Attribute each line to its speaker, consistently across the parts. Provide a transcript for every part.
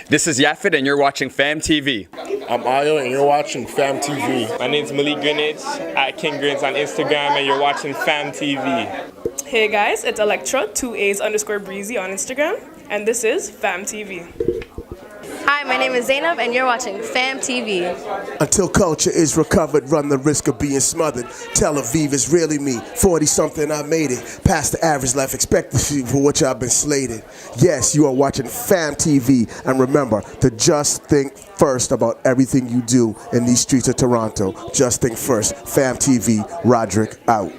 Speaker 1: This is Yafid, and you're watching Fam TV.
Speaker 2: I'm Ayo, and you're watching Fam TV.
Speaker 3: My name's Malik Greenidge at King Grins on Instagram, and you're watching Fam TV.
Speaker 4: Hey guys, it's Electra, 2A's_Breezy on Instagram, and this is Fam TV.
Speaker 5: Hi, my name is Zainab, and you're watching Fam TV.
Speaker 6: Until culture is recovered, run the risk of being smothered. Tel Aviv is really me. 40-something, I made it. Past the average life expectancy for which I've been slated. Yes, you are watching Fam TV. And remember to just think first about everything you do in these streets of Toronto. Just think first. Fam TV, Roderick out.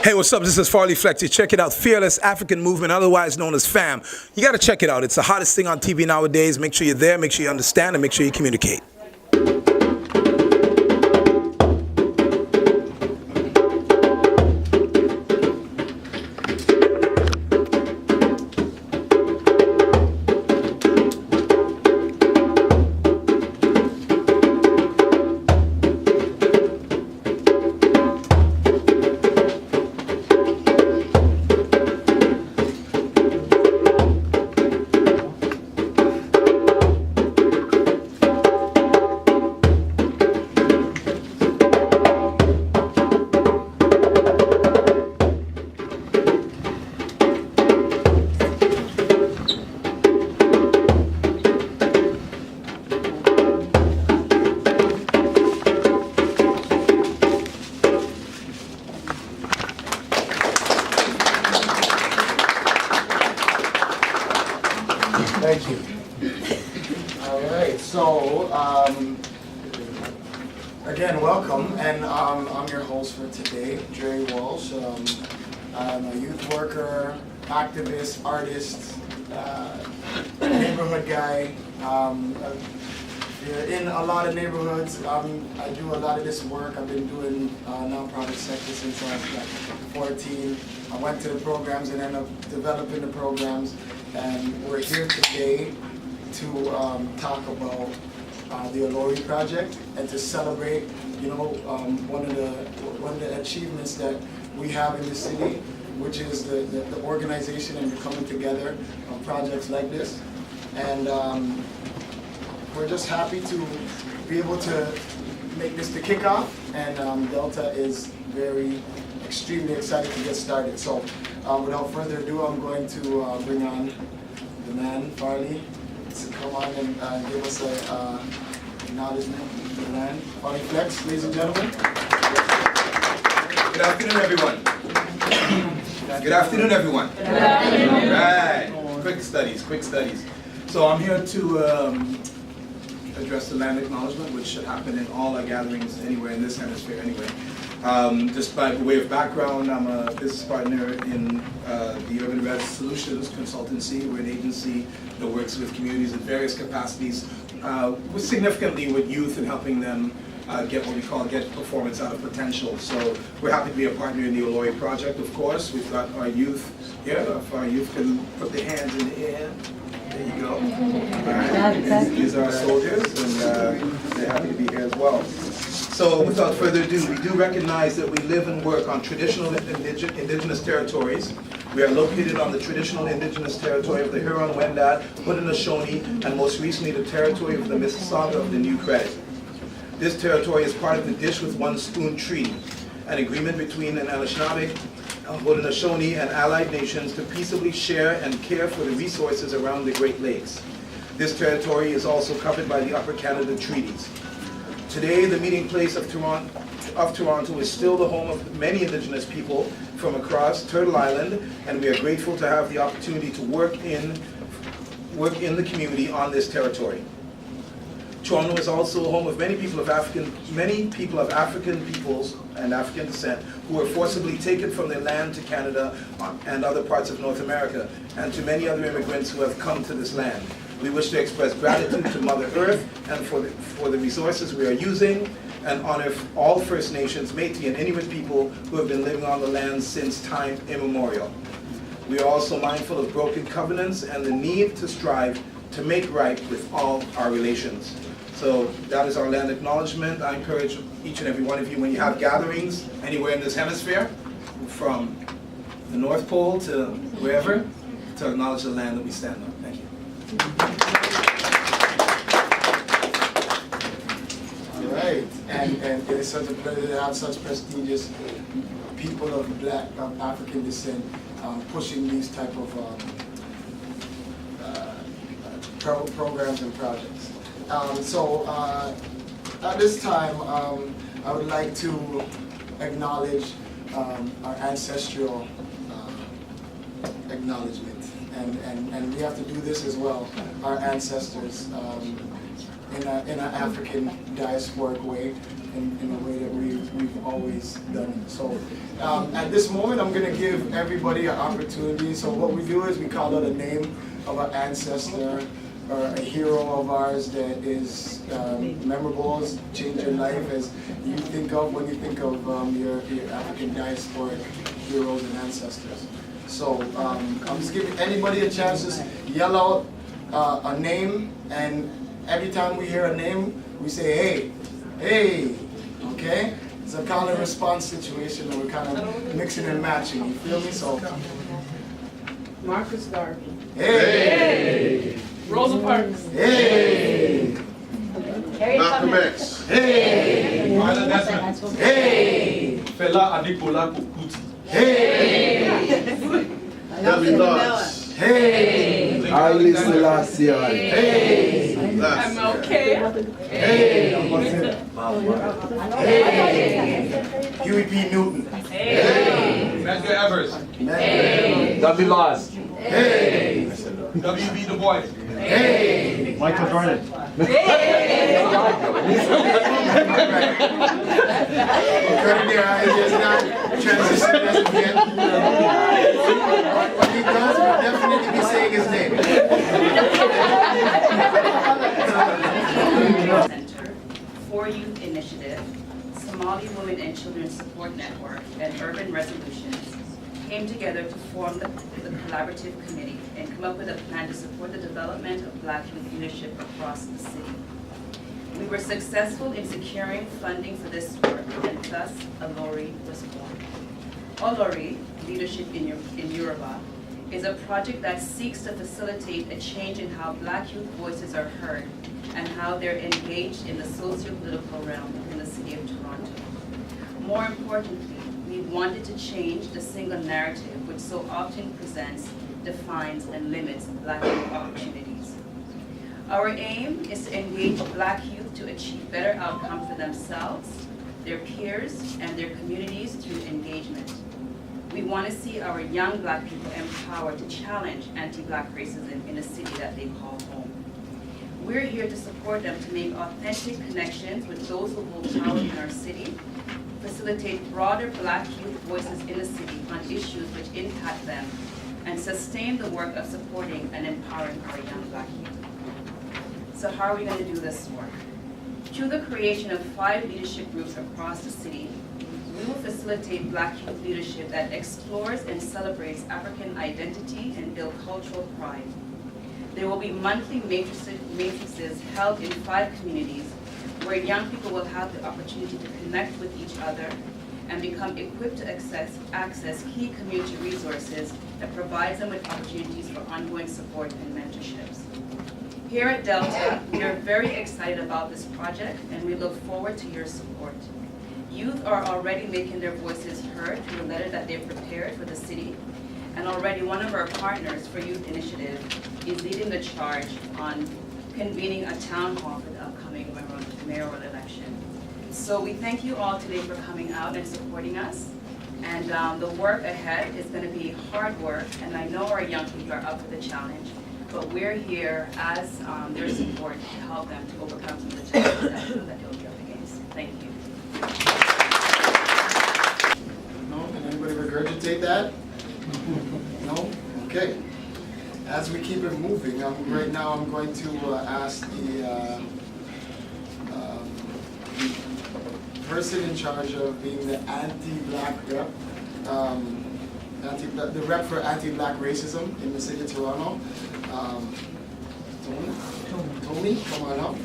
Speaker 7: Hey, what's up? This is Farley Flex. Check it out. Fearless African Movement, otherwise known as FAM. You got to check it out. It's the hottest thing on TV nowadays. Make sure you're there, make sure you understand, and make sure you communicate.
Speaker 2: Thank you. All right, so again, welcome, and I'm your host for today, Dre Walsh. I'm a youth worker, activist, artist, neighborhood guy. In a lot of neighborhoods, I do a lot of this work. I've been doing nonprofit sector since I was like 14. I went to the programs and ended up developing the programs. And we're here today to talk about the Olori project and to celebrate, one of the achievements that we have in the city, which is the organization and the coming together of projects like this. And we're just happy to be able to make this the kickoff, and Delta is extremely excited to get started. So without further ado, I'm going to bring on the man, Farley, to come on and give us a acknowledgement to the man. Farley Flex, ladies and gentlemen.
Speaker 8: Good afternoon, everyone. Good afternoon, everyone. Good afternoon. Right. Quick studies. So I'm here to address the land acknowledgement, which should happen in all our gatherings anywhere in this hemisphere anyway. Just by way of background, I'm a business partner in the Urban Res Solutions Consultancy. We're an agency that works with communities in various capacities, significantly with youth and helping them get what we call get performance out of potential. So we're happy to be a partner in the Olori project, of course. We've got our youth here. If our youth can put their hands in the air. There you go. All right. These are our soldiers, and they're happy to be here as well. So without further ado, we do recognize that we live and work on traditional indigenous territories. We are located on the traditional indigenous territory of the Huron-Wendat, Haudenosaunee, and most recently the territory of the Mississauga of the New Credit. This territory is part of the Dish with One Spoon Treaty, an agreement between the Anishinaabe, Haudenosaunee, and allied nations to peaceably share and care for the resources around the Great Lakes. This territory is also covered by the Upper Canada Treaties. Today, the meeting place of Toronto is still the home of many Indigenous people from across Turtle Island, and we are grateful to have the opportunity to work in the community on this territory. Toronto is also home of many people of African peoples and African descent who were forcibly taken from their land to Canada and other parts of North America, and to many other immigrants who have come to this land. We wish to express gratitude to Mother Earth and for the resources we are using, and honor all First Nations, Métis, and Inuit people who have been living on the land since time immemorial. We are also mindful of broken covenants and the need to strive to make right with all our relations. So that is our land acknowledgement. I encourage each and every one of you, when you have gatherings anywhere in this hemisphere, from the North Pole to wherever, to acknowledge the land that we stand on. Thank you.
Speaker 2: it's such a pleasure to have such prestigious people of African descent pushing these type of programs and projects. At this time, I would like to acknowledge our ancestral acknowledgement, and we have to do this as well. Our ancestors, in an African diasporic way, in a way that we've always done it. So at this moment, I'm going to give everybody an opportunity. So what we do is we call out a name of an ancestor or a hero of ours that is memorable, has changed your life, as you think of when you think of your African diasporic heroes and ancestors. So I'm just giving anybody a chance to just yell out a name, and every time we hear a name, we say, hey, hey, okay? It's a kind of response situation, and we're kind of mixing and matching, you feel me? So,
Speaker 9: Marcus Garvey.
Speaker 2: hey!
Speaker 9: Rosa Parks.
Speaker 2: Hey!
Speaker 10: Malcolm X.
Speaker 2: Hey!
Speaker 8: Marlon Desmond.
Speaker 2: Hey!
Speaker 8: Fela Adekola Kuti.
Speaker 2: Hey!
Speaker 10: Debbie Lodge.
Speaker 2: Hey!
Speaker 10: Ali Selassie.
Speaker 2: Hey!
Speaker 9: MLK.
Speaker 2: Hey! Huey P. Newton.
Speaker 8: Medgar Evers.
Speaker 2: Hey!
Speaker 10: Debbie Lodge.
Speaker 2: Hey!
Speaker 8: W.B. Du Bois.
Speaker 2: Hey!
Speaker 10: Michael Jordan.
Speaker 2: It's not transition as of yet. What he does will definitely be saying his name.
Speaker 11: Center, For Youth Initiative, Somali Women and Children Support Network, and Urban Resolutions came together to form the collaborative committee and come up with a plan to support the development of Black youth leadership across the city. We were successful in securing funding for this work, and thus Olori was born. Olori Leadership in Yoruba is a project that seeks to facilitate a change in how Black youth voices are heard and how they're engaged in the socio-political realm in the city of Toronto. More importantly, we wanted to change the single narrative which so often presents, defines, and limits Black youth opportunities. Our aim is to engage Black youth to achieve better outcomes for themselves, their peers, and their communities through engagement. We want to see our young Black people empowered to challenge anti-Black racism in a city that they call home. We're here to support them to make authentic connections with those who hold power in our city, facilitate broader Black youth voices in the city on issues which impact them, and sustain the work of supporting and empowering our young Black youth. So how are we going to do this work? Through the creation of 5 leadership groups across the city, we will facilitate Black youth leadership that explores and celebrates African identity and builds cultural pride. There will be monthly matrices held in 5 communities where young people will have the opportunity to connect with each other and become equipped to access key community resources that provides them with opportunities for ongoing support and mentorships. Here at Delta, we are very excited about this project and we look forward to your support. Youth are already making their voices heard through the letter that they've prepared for the city, and already one of our partners for Youth Initiative is leading the charge on convening a town hall for the upcoming mayoral election. So we thank you all today for coming out and supporting us. And the work ahead is going to be hard work, and I know our young people are up for the challenge, but we're here as their support to help them to overcome some of the challenges that they'll be up against. Thank you.
Speaker 2: No? Can anybody regurgitate that? No? Okay. As we keep it moving, right now I'm going to ask the person in charge of being the anti-Black rep, the rep for anti-Black racism in the city of Toronto. Tony, come on up.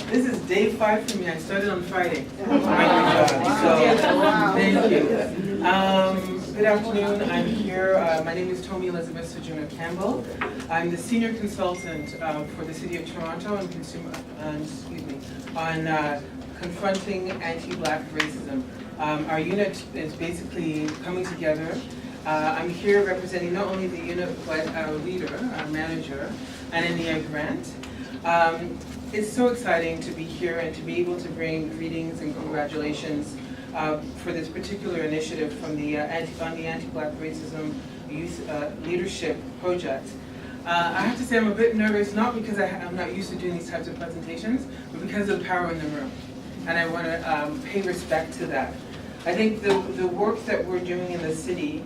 Speaker 9: This is day 5 for me. I started on Friday. So, thank you. Good afternoon. I'm here. My name is Tomi Elizabeth Sojourner Campbell. I'm the senior consultant for the City of Toronto on confronting anti-Black racism. Our unit is basically coming together. I'm here representing not only the unit but our leader, our manager, Anania Grant. It's so exciting to be here and to be able to bring greetings and congratulations for this particular initiative from the Anti-Black Racism Youth Leadership Project. I have to say I'm a bit nervous, not because I'm not used to doing these types of presentations, but because of the power in the room. And I want to pay respect to that. I think the work that we're doing in the city,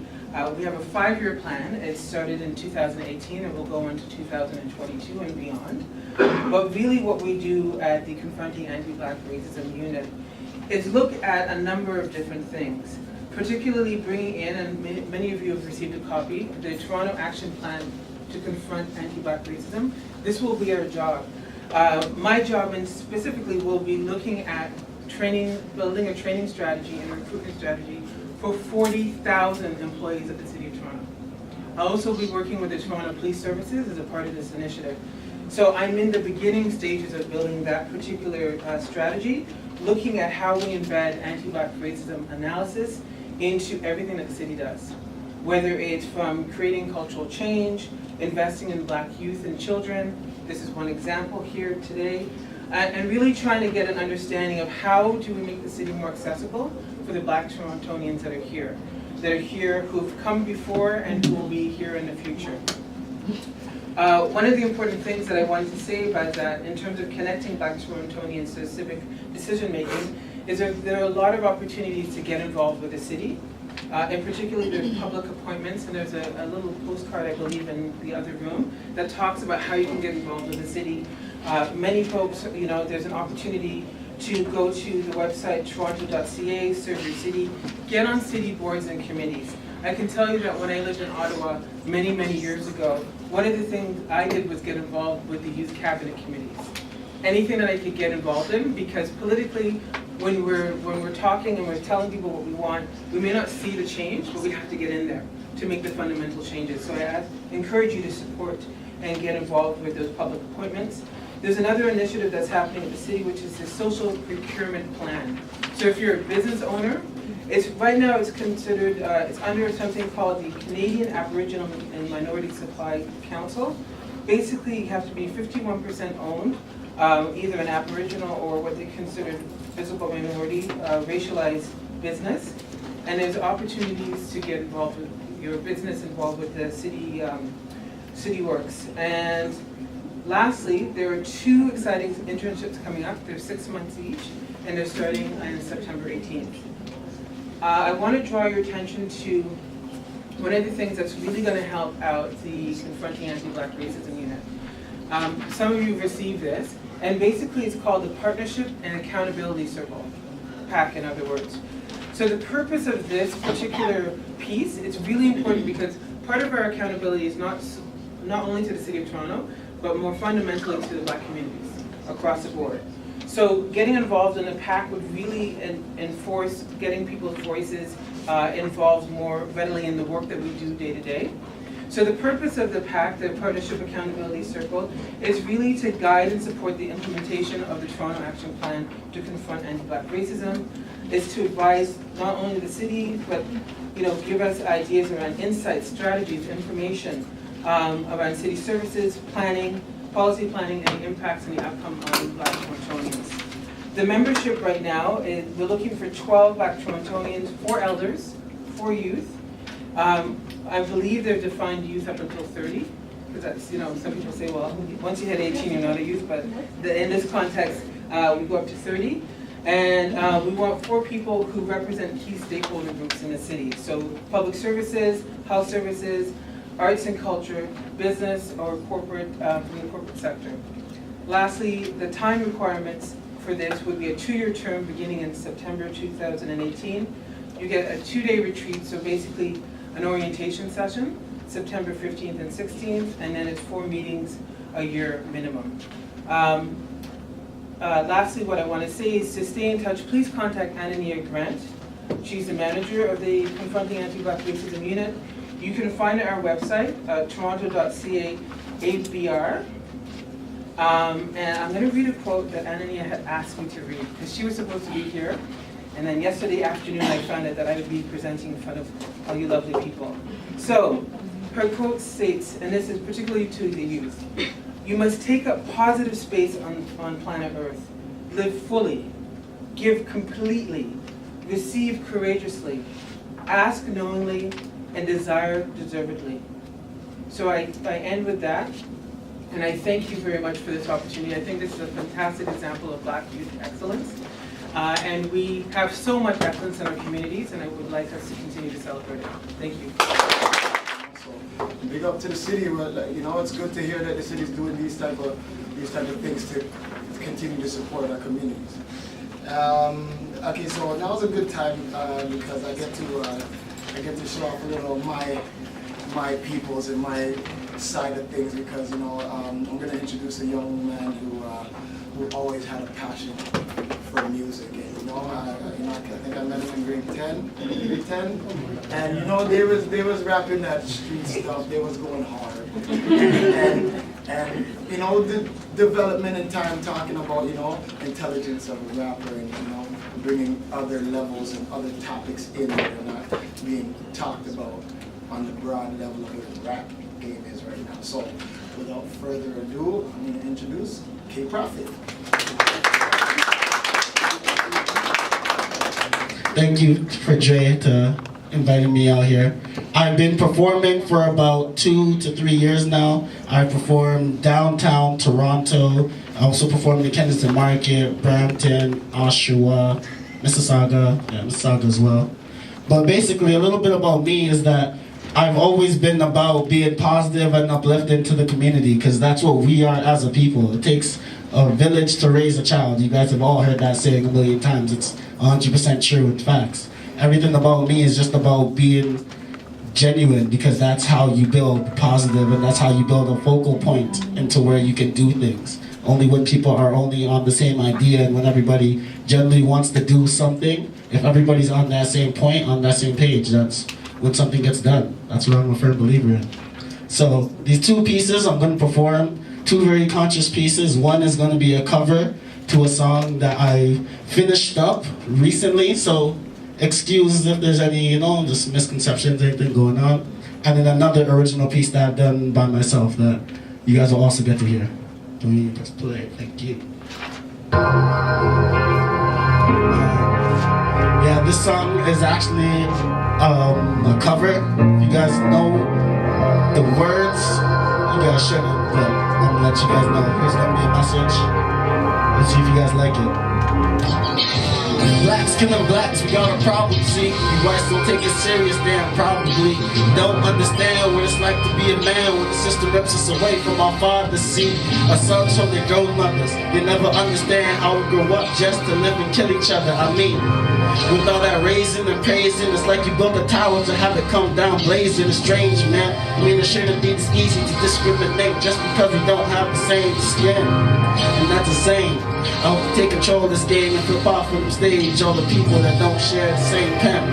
Speaker 9: we have a 5-year plan. It started in 2018 and will go into 2022 and beyond. But really what we do at the Confronting Anti-Black Racism Unit is look at a number of different things, particularly bringing in, and many of you have received a copy, the Toronto Action Plan to confront anti-Black racism. This will be our job. My job, and specifically, will be looking at training, building a training strategy and a recruitment strategy for 40,000 employees at the City of Toronto. I'll also be working with the Toronto Police Services as a part of this initiative. So I'm in the beginning stages of building that particular strategy, looking at how we embed anti-Black racism analysis into everything that the city does. Whether it's from creating cultural change, investing in Black youth and children, this is one example here today, and really trying to get an understanding of how do we make the city more accessible for the Black Torontonians that are here who've come before and who will be here in the future. One of the important things that I wanted to say about that in terms of connecting Black Torontonians to civic decision making is there are a lot of opportunities to get involved with the city. In particular, there's public appointments, and there's a little postcard, I believe, in the other room that talks about how you can get involved with the city. Many folks, there's an opportunity to go to the website toronto.ca, serve your city, get on city boards and committees. I can tell you that when I lived in Ottawa many, many years ago, one of the things I did was get involved with the youth cabinet committees. Anything that I could get involved in, because politically, when we're talking and we're telling people what we want, we may not see the change, but we have to get in there to make the fundamental changes. So I encourage you to support and get involved with those public appointments. There's another initiative that's happening at the city, which is the social procurement plan. So if you're a business owner, right now it's considered, it's under something called the Canadian Aboriginal and Minority Supply Council. Basically, you have to be 51% owned, either an Aboriginal or what they consider visible minority, racialized business. And there's opportunities to get involved with your business, involved with the city works. And lastly, there are 2 exciting internships coming up. They're 6 months each, and they're starting on September 18th. I want to draw your attention to one of the things that's really going to help out the Confronting Anti-Black Racism Unit. Some of you have received this, and basically it's called the Partnership and Accountability Circle, PAC in other words. So the purpose of this particular piece, it's really important because part of our accountability is not only to the City of Toronto, but more fundamentally to the Black communities across the board. So getting involved in the PAC would really enforce getting people's voices involved more readily in the work that we do day to day. So the purpose of the PAC, the Partnership Accountability Circle, is really to guide and support the implementation of the Toronto Action Plan to confront anti-Black racism. Is to advise not only the city, but give us ideas around insights, strategies, information around city services, planning, policy planning, and the impacts and the outcome on Black Torontonians. The membership right now we're looking for 12 Black Torontonians, 4 elders, 4 youth. I believe they've defined youth up until 30, because that's, some people say, well, once you hit 18, you're not a youth, but in this context, we go up to 30. And we want 4 people who represent key stakeholder groups in the city. So public services, health services, arts and culture, business or corporate, from the corporate sector. Lastly, the time requirements for this would be a 2-year term beginning in September 2018. You get a 2-day retreat, so basically an orientation session, September 15th and 16th, and then it's 4 meetings a year minimum. Lastly, what I want to say is to stay in touch, please contact Anania Grant. She's the manager of the Confronting Anti-Black Racism Unit. You can find our website, toronto.ca ABR. And I'm going to read a quote that Anania had asked me to read, because she was supposed to be here. And then yesterday afternoon, I found out that I would be presenting in front of all you lovely people. So, her quote states, and this is particularly to the youth, "You must take up positive space on planet Earth. Live fully, give completely, receive courageously, ask knowingly, and desire deservedly." So I end with that, and I thank you very much for this opportunity. I think this is a fantastic example of Black youth excellence. And we have so much excellence in our communities, and I would like us to continue to celebrate it. Thank you.
Speaker 2: Big up to the city. It's good to hear that the city's doing these type of things to continue to support our communities. Okay, so now's a good time because I get to show off a little of my peoples and my side of things, because I'm going to introduce a young man who always had a passion for music, and I think I met him in grade 10, and they was rapping that street stuff. They was going hard, and the development in time, talking about intelligence of a rapper, and bringing other levels and other topics in that are not being talked about on the broad level of what the rap game is right now. So without further ado, I'm going to introduce K Prophet.
Speaker 12: Thank you for Dre to inviting me out here. I've been performing for about 2 to 3 years now. I performed downtown Toronto. I also performed in Kensington Market, Brampton, Oshawa, Mississauga as well. But basically, a little bit about me is that I've always been about being positive and uplifting to the community, because that's what we are as a people. It takes a village to raise a child. You guys have all heard that saying a million times. It's 100% true and facts. Everything about me is just about being genuine, because that's how you build positive, and that's how you build a focal point into where you can do things. Only when people are only on the same idea, and when everybody generally wants to do something, if everybody's on that same point, on that same page, that's when something gets done. That's what I'm a firm believer in. So these 2 pieces I'm going to perform, 2 very conscious pieces. One is going to be a cover to a song that I finished up recently, so excuse if there's any, just misconceptions, anything going on. And then another original piece that I've done by myself that you guys will also get to hear. Can we press play? Thank you. Yeah, this song is actually a cover. If you guys know the words, you guys shouldn't, but I'm gonna let you guys know. Here's gonna be a message. Let's see if you guys like it. Blacks killing blacks, we got a problem, see. You whites don't take it serious, damn, probably don't understand what it's like to be a man when the system rips us away from our fathers, see. Our sons from their grown mothers, they never understand how we grew up just to live and kill each other. I mean, with all that raising and praising, it's like you built a tower to have it come down blazing. It's strange, man. I mean, it shouldn't be this easy to discriminate just because we don't have the same skin. And that's insane. I hope to take control of this game and flip off from the stage all the people that don't share the same pen.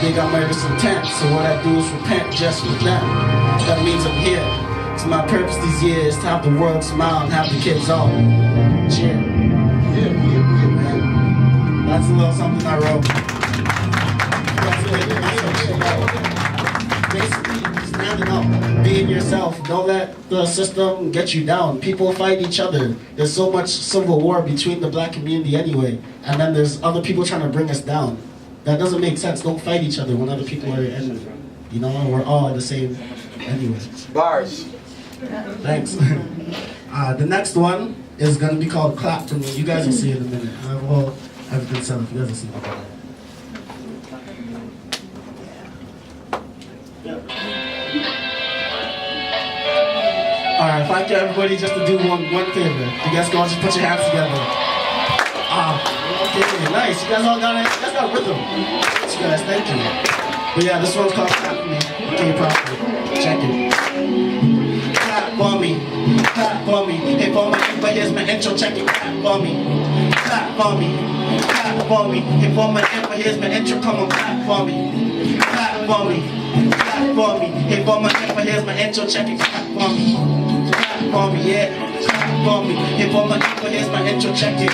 Speaker 12: They got murderous intent, so what I do is repent just with them. That means I'm here. It's my purpose these years to have the world smile and have the kids all cheer. That's a little something I wrote. Basically, standing up, being yourself. Don't let the system get you down. People fight each other. There's so much civil war between the black community anyway, and then there's other people trying to bring us down. That doesn't make sense. Don't fight each other when other people are in. We're all in the same anyway.
Speaker 10: Bars.
Speaker 12: Thanks. The next one is going to be called Clap For Me. You guys will see it in a minute. Everything set up. You guys will see it. Alright, if I get everybody just to do one favor. You guys go just put your hands together. Okay, nice. You guys all got it. You guys got rhythm. Thanks, you guys. Thank you. But yeah, this one's called Clap For Me. Okay, properly. Check it. Clap for me. Clap for me. Hey, for my info, here's my intro. Check it. Clap for me. Clap for me. Clap for me. Hey, for my info, here's my intro. Come on, clap for me. Clap for me. Clap clap for me. Hey, for my info, here's my intro, check it, clap for me. Clap for me, yeah, clap for me. Hey, for my info, here's my intro, check it.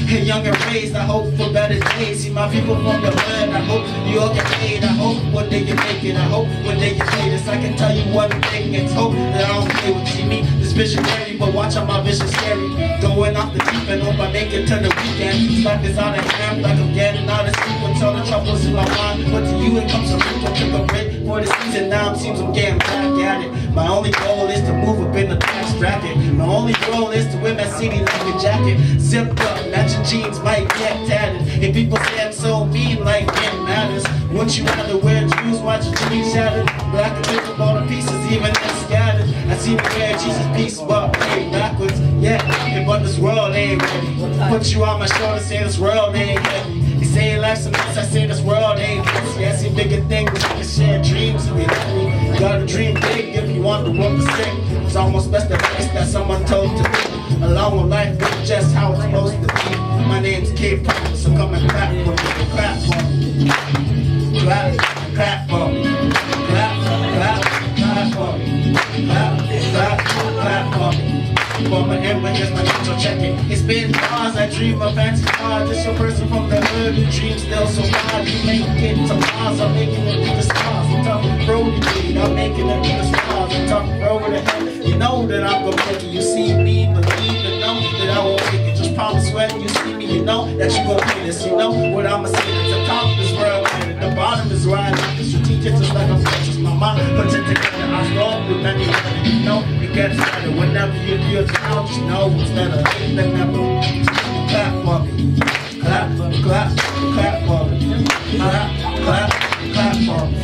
Speaker 12: Hey, young and raised, I hope for better days. See my people from the hood, I hope you all get paid. I hope one day you make it, I hope one day you pay this. I can tell you one thing, it's hope that I don't play with. See me, this visionary, but watch out my vision scary. Going off the deep end, hope I make it to the weekend. Life is out of hand, like I'm getting out of sleep. With all the troubles in my mind, but to you it comes a reap. I took a break for the season, now it seems I'm getting back at it. My only goal is to move up in the tax bracket. My only goal is to win that CD like a jacket. Zipped up, matching jeans might get tatted. If people say I'm so mean, like it matters. Wouldn't you rather wear shoes, watch your jeans shattered? But I can pick up all the pieces, even if scattered. I see me wear Jesus piece, but hey, backwards. Yeah, but this world ain't ready. Put you on my shoulder, say this world ain't heavy. You say life's a mess, I say this world ain't messy. I see bigger things, we can share dreams if you let me. You gotta dream big if you want the world to sing. It's almost best advice that someone told to me. Along with life, it's just how it's supposed to be. My name's K Pop, so come and clap for me. Clap for me. Clap, clap for me. Clap, clap, clap for me. Clap, clap, clap for me. For my ember, here's my intro, check it. It's been bars, I dream of fancy cars. Just a person from the hood who dreams still so hard. You make it to Mars, I'm making it to the stars. I'm tough road to lead, I'm making it to the stars. I'm tough road to heaven, you know that I'm gonna make it. You see me, believe and know that I won't make it. Just promise when you see me, you know that you gon' pay this. You know what I'ma say, at the top is where I'm headed. The bottom is where I like it. Strategic just like I'm precious. My mind puts it together, I roll through many weather. You know it gets better whenever you feel down. Just know it's better than never. Clap for me. Clap, clap, clap for me. Clap, clap, clap for me.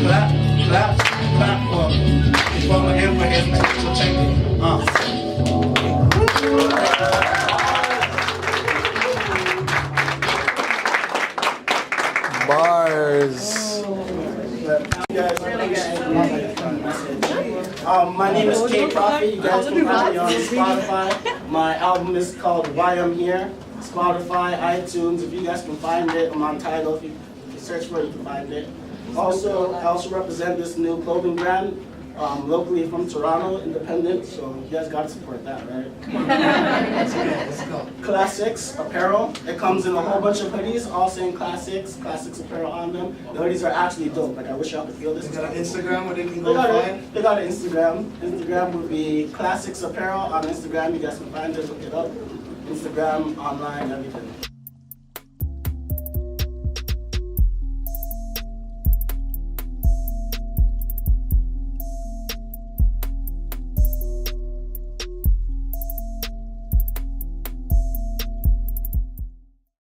Speaker 12: Clap, clap, clap for me. For my ember, here's my intro, check it.
Speaker 1: Bars.
Speaker 12: My name is K Prophet. You guys can find me on Spotify. My album is called Why I'm Here. Spotify, iTunes. If you guys can find it, I'm on Tidal. If you search for it, you can find it. Also, I also represent this new clothing brand, locally from Toronto, independent. So you guys gotta support that, right? Let's go. Classics apparel. It comes in a whole bunch of hoodies, all saying Classics apparel on them. The hoodies are actually dope. Like I wish y'all could feel this.
Speaker 2: They got an Instagram where they can go find?
Speaker 12: They got an Instagram. Instagram would be Classics Apparel on Instagram. You guys can find it, look it up. Instagram, online, everything.